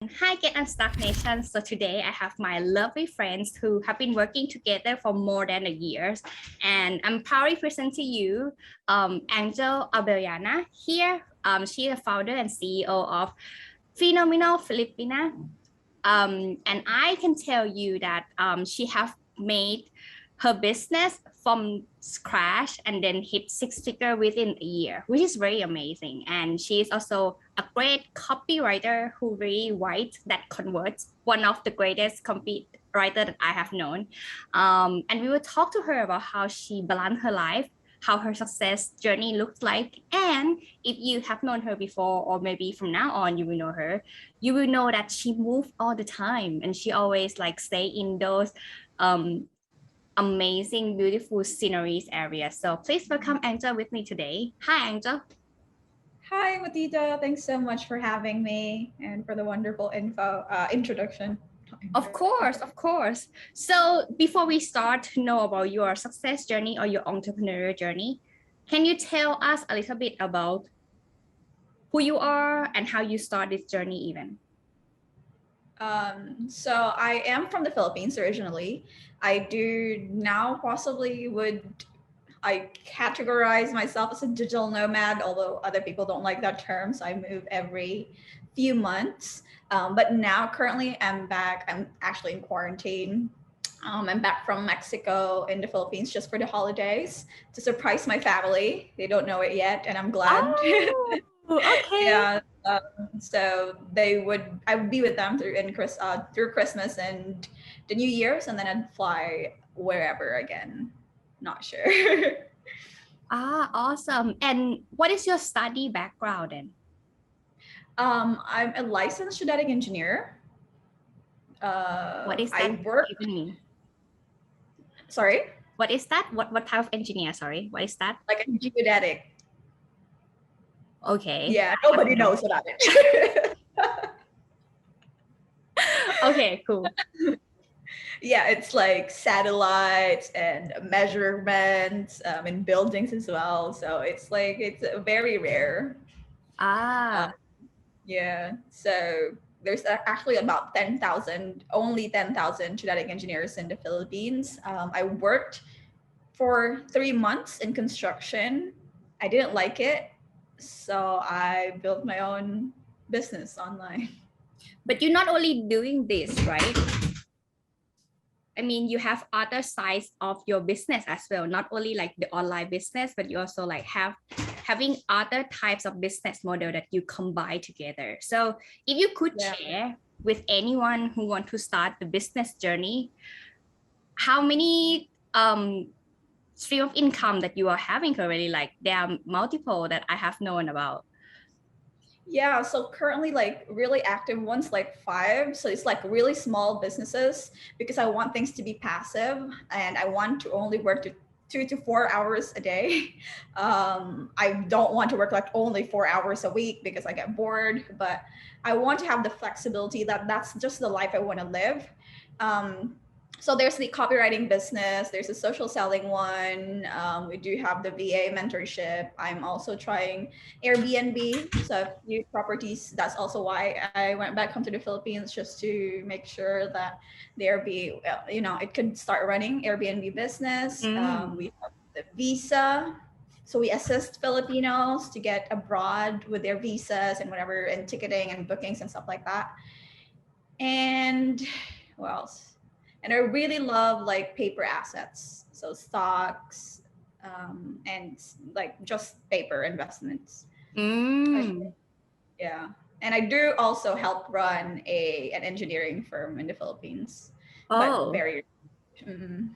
Hi, Get Unstuck Nation. So today I have my lovely friends who have been working together for more than a year. And I'm proudly present to you Angel Abellana here. She is the founder and CEO of Phenomenal Filipina. And I can tell you that she have made her business from scratch and then hit six-figure within a year, which is very amazing. And she is also a great copywriter who really writes that converts, one of the greatest copywriter that I have known. And we will talk to her about how she balanced her life, how her success journey looks like. And if you have known her before, or maybe from now on, you will know her, you will know that she moves all the time and she always like stay in those amazing, beautiful sceneries areas. So please welcome Angel with me today. Hi, Angel. Hi, Matita. Thanks so much for having me and for the wonderful introduction. Of course, of course. So before we start to know about your success journey or your entrepreneurial journey, can you tell us a little bit about who you are and how you start this journey even? So I am from the Philippines originally. I do now possibly would I categorize myself as a digital nomad, although other people don't like that term. So I move every few months. But now currently I'm back. I'm actually in quarantine. I'm back from Mexico in the Philippines just for the holidays to surprise my family. They don't know it yet, and I'm glad. Oh, okay. Yeah. So I would be with them through Christmas and the New Year's, and then I'd fly wherever again. Not sure. Ah, awesome. And what is your study background then? I'm a licensed geodetic engineer. What is that I work. even mean? Sorry, What is that? What type of engineer? Sorry, what is that? like a geodetic. Okay. Yeah, nobody No. knows about it. Okay, cool. Yeah, it's like satellites and measurements in buildings as well. So it's very rare. Uh, Ah, yeah. So there's actually about 10,000, only 10,000 genetic engineers in the Philippines. I worked for 3 months in construction. I didn't like it. So I built my own business online. but you're not only doing this, right? I mean, you have other sides of your business as well, not only like the online business, but you also like having other types of business model that you combine together. So if you could Yeah. share with anyone who want to start the business journey, how many stream of income that you are having currently? Like there are multiple that I have known about. Yeah, so currently like really active ones like five. So it's like really small businesses because I want things to be passive and I want to only work to 2 to 4 hours a day. I don't want to work like only 4 hours a week because I get bored, but I want to have the flexibility that's just the life I want to live. Um, so there's the copywriting business, there's a social selling one. We do have the VA mentorship. I'm also trying Airbnb, so a few properties. That's also why I went back home to the Philippines, just to make sure that the Airbnb, it could start running Airbnb business. Mm. We have the visa. So we assist Filipinos to get abroad with their visas and whatever, and ticketing and bookings and stuff like that. And what else? And I really love like paper assets, so stocks, and like just paper investments. I Mm. Yeah. And I do also help run an engineering firm in the Philippines, but Oh, very. Mm.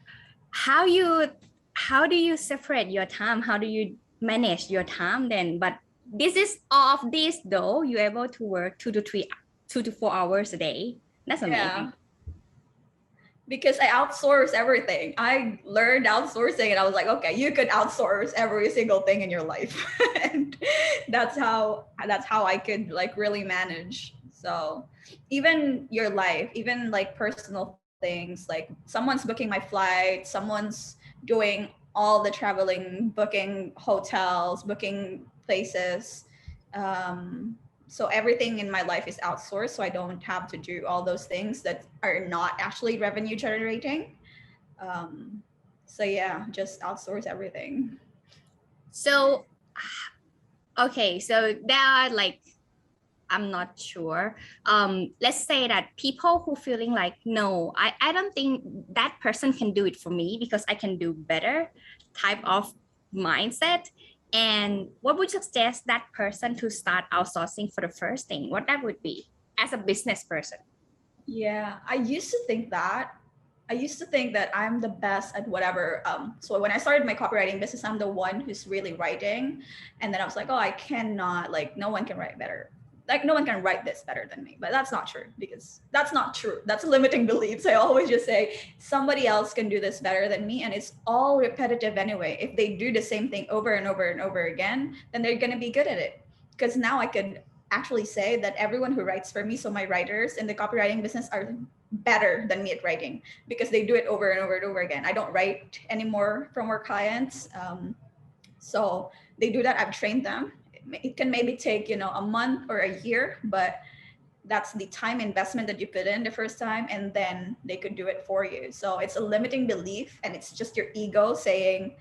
how you how do you separate your time? How do you manage your time then? But this is all of this though, you're able to work 2 to 4 hours a day. That's amazing. Yeah, because I outsource everything. I learned outsourcing, and I was like, okay, you could outsource every single thing in your life, and that's how I could like really manage. So even your life, even like personal things, like someone's booking my flight, someone's doing all the traveling, booking hotels, booking places. Um, So everything in my life is outsourced. So I don't have to do all those things that are not actually revenue generating. Um, so yeah, just outsource everything. So, okay, so there are like, I'm not sure. Let's say that people who feeling like, no, I don't think that person can do it for me because I can do better type of mindset. And what would you suggest that person to start outsourcing for the first thing? What that would be as a business person? Yeah, I used to think that. I used to think that I'm the best at whatever. So when I started my copywriting business, I'm the one who's really writing. And then I was like, oh, I cannot, like, no one can write better. Like, no one can write this better than me. But that's not true because that's not true. That's limiting beliefs. I always just say somebody else can do this better than me. And it's all repetitive anyway. If they do the same thing over and over and over again, then they're going to be good at it. Because now I could actually say that everyone who writes for me, so my writers in the copywriting business are better than me at writing because they do it over and over and over again. I don't write anymore from our clients. So they do that. I've trained them. It can maybe take, a month or a year, but that's the time investment that you put in the first time, and then they could do it for you. So it's a limiting belief, and it's just your ego saying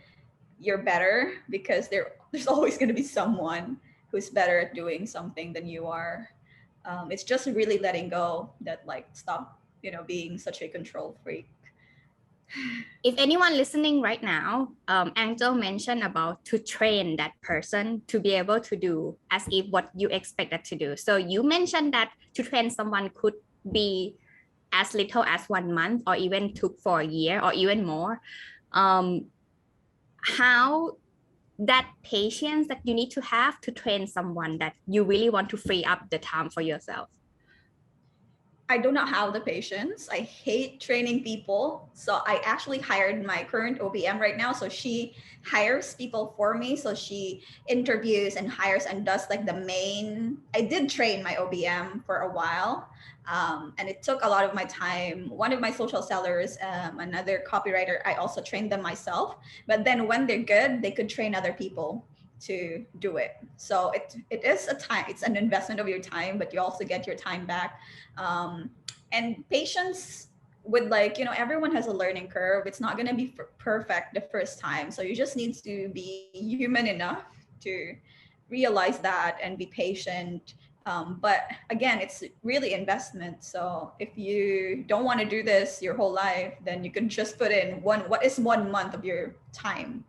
you're better because there's always going to be someone who's better at doing something than you are. It's just really letting go that, like, stop being such a control freak. If anyone listening right now, Angel mentioned about to train that person to be able to do as if what you expected to do. So you mentioned that to train someone could be as little as 1 month or even took for a year or even more. How that patience that you need to have to train someone that you really want to free up the time for yourself? I do not have the patience. I hate training people. So I actually hired my current OBM right now. So she hires people for me. So she interviews and hires and does like the main. I did train my OBM for a while. And it took a lot of my time. One of my social sellers, another copywriter, I also trained them myself. But then when they're good, they could train other people to do it. So it is a time, it's an investment of your time, but you also get your time back. And patience with, like, everyone has a learning curve. It's not going to be perfect the first time. So you just need to be human enough to realize that and be patient. But again, it's really investment. So if you don't want to do this your whole life, then you can just put in what is 1 month of your time,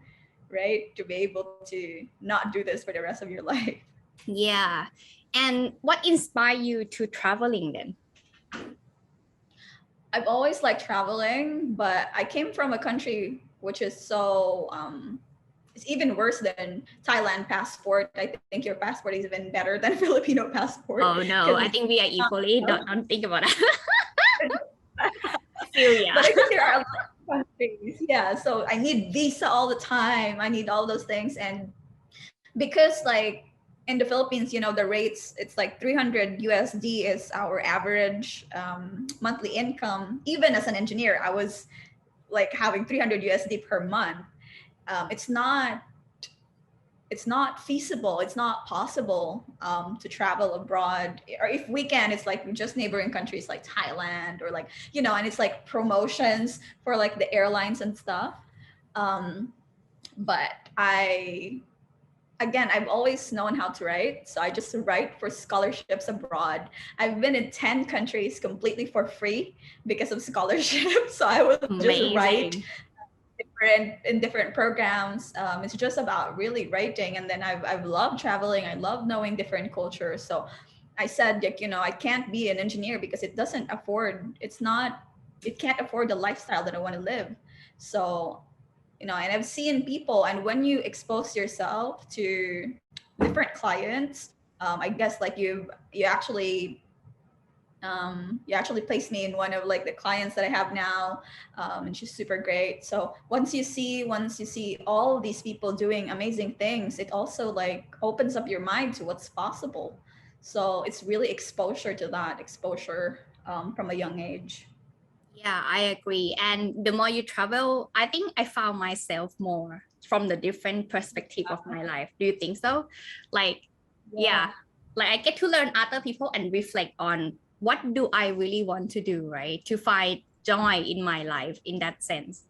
right? To be able to not do this for the rest of your life. Yeah. And what inspired you to traveling then? I've always liked traveling, but I came from a country which is so it's even worse than Thailand passport. I think your passport is even better than Filipino passport. Oh no, I think we are equally. Don't think about that. I feel yeah. But I guess there are a lot of countries. Yeah. So I need visa all the time. I need all those things. And because, like, in the Philippines, the rates, it's like 300 USD is our average monthly income. Even as an engineer, I was like having 300 USD per month. It's not feasible. It's not possible to travel abroad. Or if we can, it's like just neighboring countries like Thailand or, like, and it's like promotions for like the airlines and stuff. But I've always known how to write. So I just write for scholarships abroad. I've been in 10 countries completely for free because of scholarships. So I would just write in different programs. It's just about really writing. And then I've loved traveling. I love knowing different cultures. So I said, like, I can't be an engineer because it can't afford the lifestyle that I want to live. So, and I've seen people, and when you expose yourself to different clients, I guess, like, you actually placed me in one of, like, the clients that I have now, and she's super great. So once you see all these people doing amazing things, it also, like, opens up your mind to what's possible. So it's really exposure from a young age. Yeah, I agree. And the more you travel, I think I found myself more from the different perspective of my life. Do you think so? Like, yeah. like I get to learn other people and reflect on what do I really want to do, right? To find joy in my life in that sense.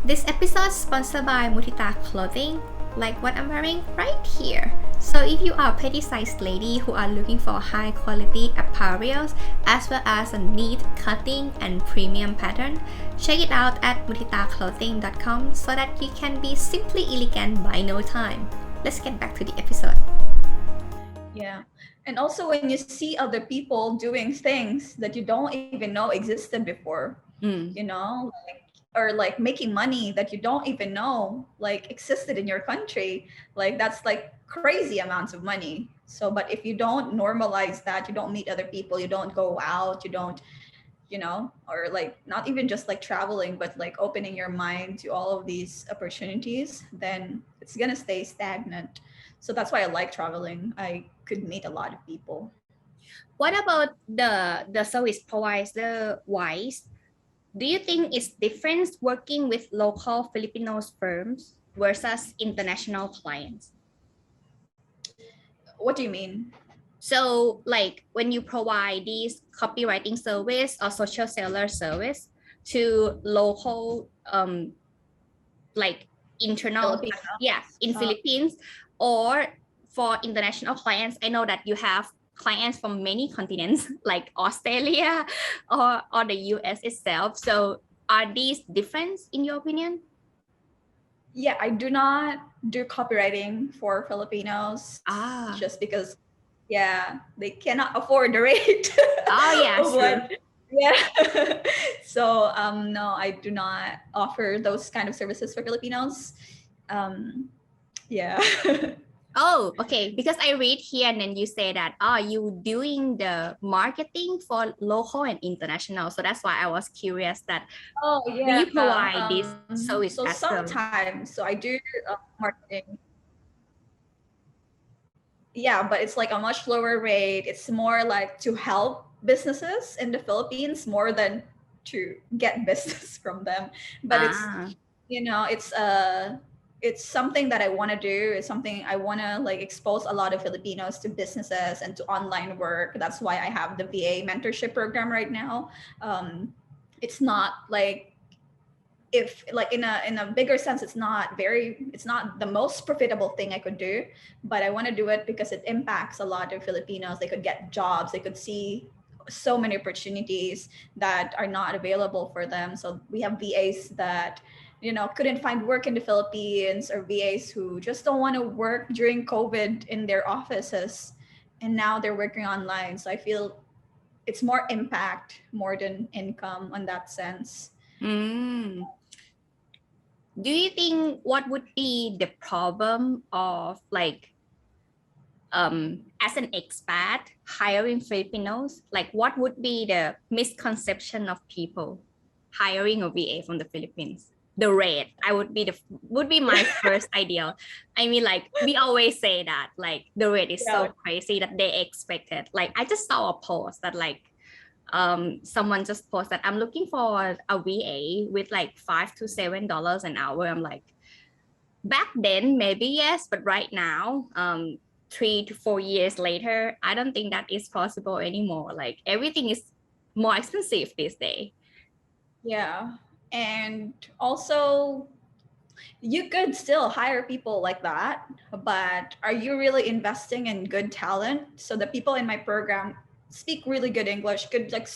This episode is sponsored by Mutita Clothing, like what I'm wearing right here. So if you are a petty sized lady who are looking for high quality apparels as well as a neat cutting and premium pattern, check it out at mutitaclothing.com so that you can be simply elegant by no time. Let's get back to the episode. Yeah. And also when you see other people doing things that you don't even know existed before, you know, or like making money that you don't even know like existed in your country, like that's like crazy amounts of money. So but if you don't normalize that, you don't meet other people, you don't go out, you don't, you know, or like not even just like traveling but like opening your mind to all of these opportunities, then it's gonna stay stagnant. So that's why I like traveling. I could meet a lot of people. What about the service provider wise? Do you think it's different working with local Filipinos firms versus international clients? What do you mean? So like when you provide these copywriting service or social seller service to local like internal, Filipino. yeah, in uh, Philippines, or for international clients, I know that you have clients from many continents like Australia or the US itself. So are these different in your opinion? yeah, I do not do copywriting for Filipinos Ah, just because, yeah, they cannot afford the rate oh yeah, of true. what. Yeah. So no, I do not offer those kind of services for Filipinos. Yeah. Oh, okay. Because I read here and then you say that, oh, you doing the marketing for local and international. So that's why I was curious that Oh do yeah. you provide this service So as well? sometimes, so I do marketing. Yeah, but it's like a much lower rate. It's more like to help businesses in the Philippines more than to get business from them. But it's, Ah, you know, it's something that I want to do. It's something I want to like expose a lot of Filipinos to businesses and to online work. That's why I have the VA mentorship program right now. It's not like, if like in a bigger sense, it's not the most profitable thing I could do, but I want to do it because it impacts a lot of Filipinos. They could get jobs, they could see so many opportunities that are not available for them. So we have VAs that, you know, couldn't find work in the Philippines, or VAs who just don't want to work during COVID in their offices, and now they're working online. So I feel it's more impact more than income on that sense. mm. Do you think what would be the problem of like as an expat hiring Filipinos? Like what would be the misconception of people hiring a VA from the Philippines? The rate, I would be my first ideal. I mean, like we always say that like the rate is Yeah. so crazy that they expected. Like I just saw a post that like someone just posted I'm looking for a VA with like $5 to $7 an hour. I'm like, back then maybe yes, but right now 3 to 4 years later I don't think that is possible anymore. Like everything is more expensive this day. Yeah. And also, you could still hire people like that, but are you really investing in good talent? So the people in my program speak really good English, good like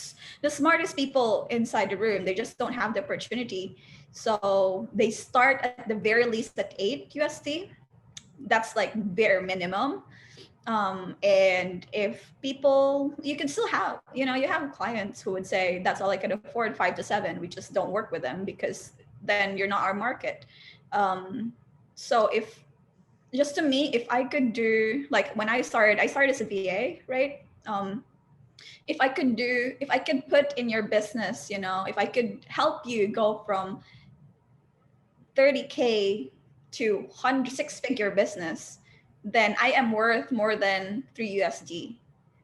the smartest people inside the room. They just don't have the opportunity. So they start at the very least at 8 USD. That's like bare minimum. And if people, you can still have, you know, you have clients who would say that's all I can afford, 5 to 7, we just don't work with them because then you're not our market. So if, just to me, if I could do, like when I started as a VA, right? If I could put in your business, you know, if I could help you go from 30K to 100 6-figure business, then I am worth more than 3 USD.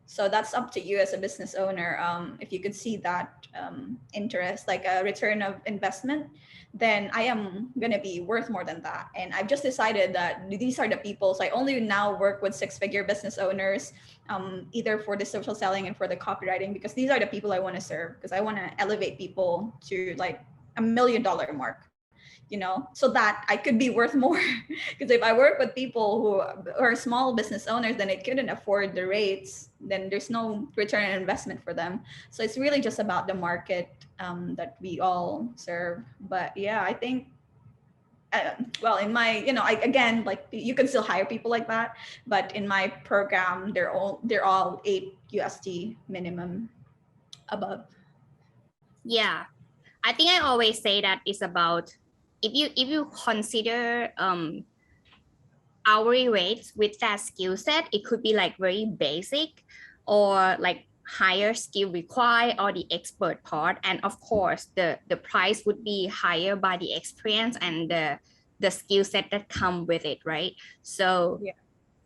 So that's up to you as a business owner. If you could see that interest, like a return of investment, then I am gonna be worth more than that. And I've just decided that these are the people. So I only now work with six-figure business owners, either for the social selling and for the copywriting, because these are the people I want to serve. Because I want to elevate people to like $1 million mark, so that I could be worth more. Because if I work with people who are small business owners, then they couldn't afford the rates, then there's no return on investment for them. So it's really just about the market that we all serve. But yeah, I think, well, in my, again, like you can still hire people like that, but in my program, they're all 8 USD minimum above. Yeah, I think I always say that it's about if you consider hourly rates with that skill set, it could be like very basic or like higher skill required or the expert part. And of course, the price would be higher by the experience and the skill set that come with it, right? So Yeah.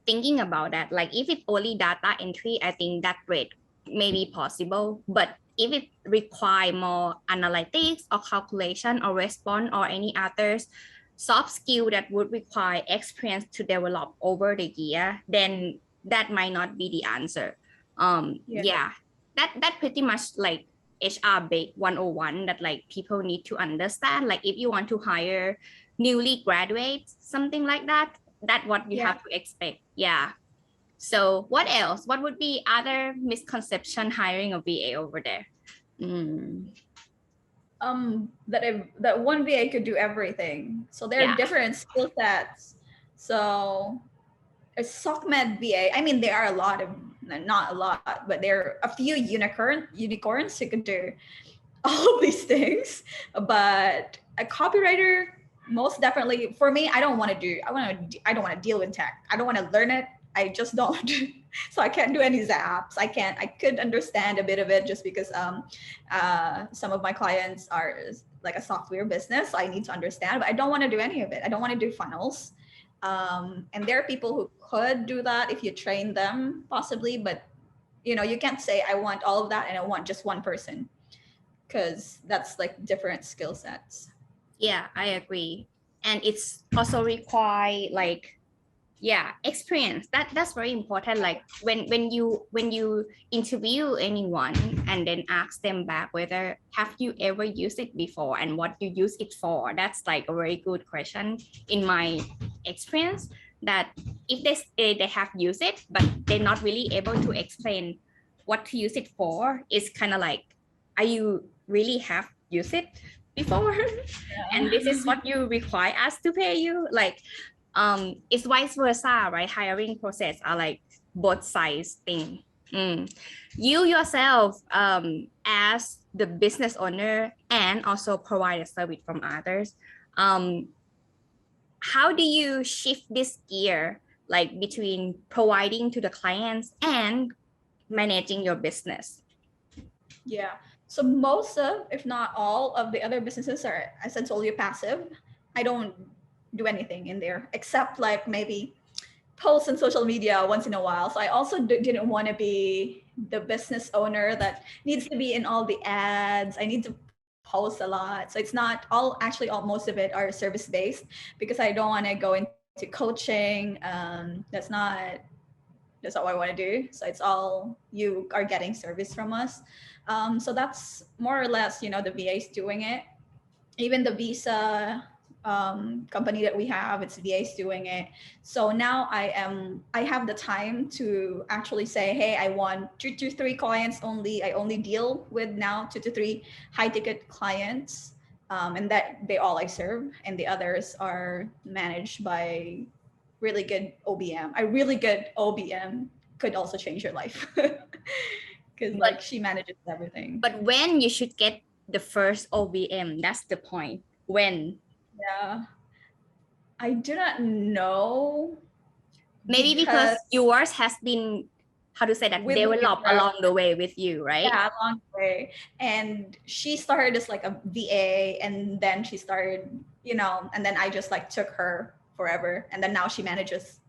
thinking about that, like if it's only data entry, I think that rate may be possible. But if it require more analytics or calculation or response or any others soft skill that would require experience to develop over the year, then that might not be the answer. Yeah. Yeah, that pretty much like HR big 101 that like people need to understand. Like if you want to hire newly graduates, something like that, that's what you Yeah. have to expect. Yeah. So what else? What would be other misconception hiring a VA over there? Mm, that one VA could do everything. So there are yeah. different skill sets. So a SOCMED VA, I mean, there are a lot of, not a lot, but there are a few unicorns who could do all of these things. But a copywriter, most definitely for me, I don't want to deal with tech. I don't want to learn it. I just don't. So I can't do any zaps. I could understand a bit of it just because some of my clients are like a software business. So I need to understand, but I don't want to do any of it. I don't want to do funnels. And there are people who could do that if you train them possibly, but you can't say I want all of that and I want just one person, because that's like different skill sets. Yeah, I agree. And it's also require like experience. That's very important. Like when you interview anyone and then ask them back whether have you ever used it before and what you use it for. That's like a very good question in my experience. That if they say they have used it but they're not really able to explain what to use it for, it's kind of like, are you really have used it before? And this is what you require us to pay you? Like it's vice versa, right? Hiring process are like both sides thing. You yourself as the business owner and also provide a service from others, how do you shift this gear like between providing to the clients and managing your business? Yeah. So most of, if not all of the other businesses are, as I told you, passive. I don't do anything in there except like maybe post on social media once in a while. So I also didn't want to be the business owner that needs to be in all the ads. I need to post a lot. So it's not all, most of it are service based, because I don't want to go into coaching. That's not what I want to do. So it's all, you are getting service from us. So that's more or less, the VAs doing it. Even the visa company that we have, it's VAs doing it. So now I have the time to actually say, hey, I want 2 to 3 clients only. I only deal with now 2 to 3 high ticket clients, and that they all I serve, and the others are managed by really good OBM. A really good OBM could also change your life, because like But she manages everything. but when you should get the first OBM, that's the point. When? Yeah, I do not know, Maybe because because yours has been, how to say that, with me developed forever. along the way with you, right? Yeah, a long way. And she started as like a VA, and then she started, and then I just like took her forever, and then now she manages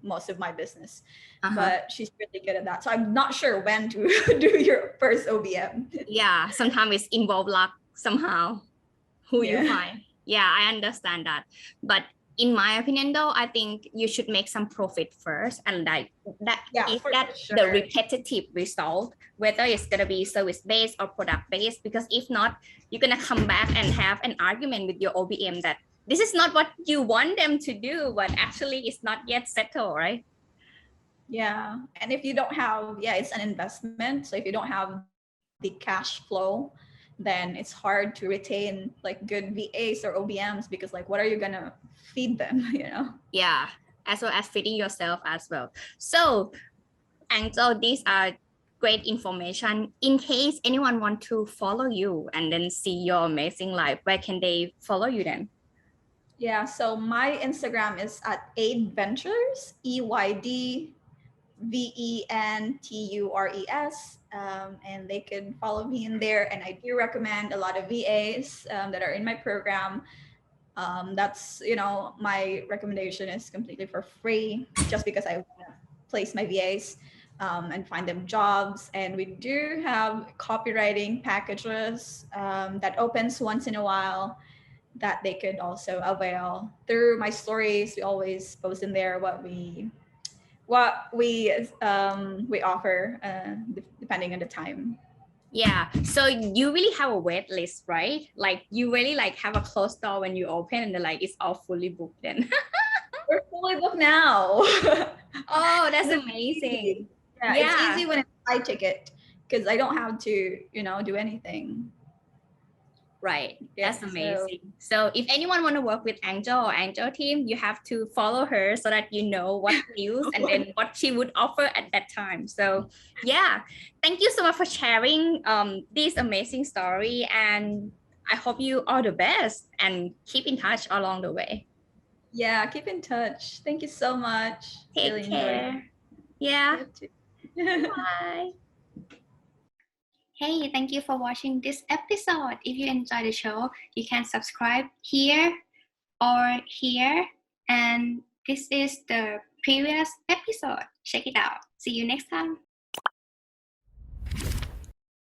most of my business. Uh-huh. But she's really good at that. So I'm not sure when to do your first OBM. Yeah, sometimes it's involved luck somehow, who you Yeah. find. Yeah, I understand that. But in my opinion though, I think you should make some profit first, and like that Yeah, is for that sure. the repetitive result, whether it's gonna be service based or product based, because if not, you're gonna come back and have an argument with your OBM that this is not what you want them to do, but actually it's not yet settled, right? Yeah. And if you don't have, yeah, it's an investment. So if you don't have the cash flow, then it's hard to retain like good VAs or OBMs, because like, what are you gonna feed them, you know? Yeah, as well as feeding yourself as well. So, Angel, these are great information. In case anyone want to follow you and then see your amazing life, where can they follow you then? Yeah. So my Instagram is at Eydventures, EYDVENTURES. And they can follow me in there. And I do recommend a lot of VAs that are in my program. That's, you know, my recommendation is completely for free, just because I want to place my VAs and find them jobs. And we do have copywriting packages that opens once in a while, that they could also avail through my stories. We always post in there what we offer, depending on the time. Yeah, so you really have a wait list, right? Like you really like have a closed door when you open and like it's all fully booked then. We're fully booked now. Oh, that's It's amazing. easy. Yeah, it's Yeah. easy when it's high ticket, because I don't have to, do anything. Right. Yeah, That's so amazing. So if anyone want to work with Angel or Angel team, you have to follow her so that you know what news and then what she would offer at that time. So yeah, thank you so much for sharing this amazing story, and I hope you all the best and keep in touch along the way. yeah, keep in touch. Thank you so much. Take Really enjoyed care. Yeah. it too. Bye. Hey, thank you for watching this episode. If you enjoyed the show, you can subscribe here or here. And this is the previous episode. Check it out. See you next time.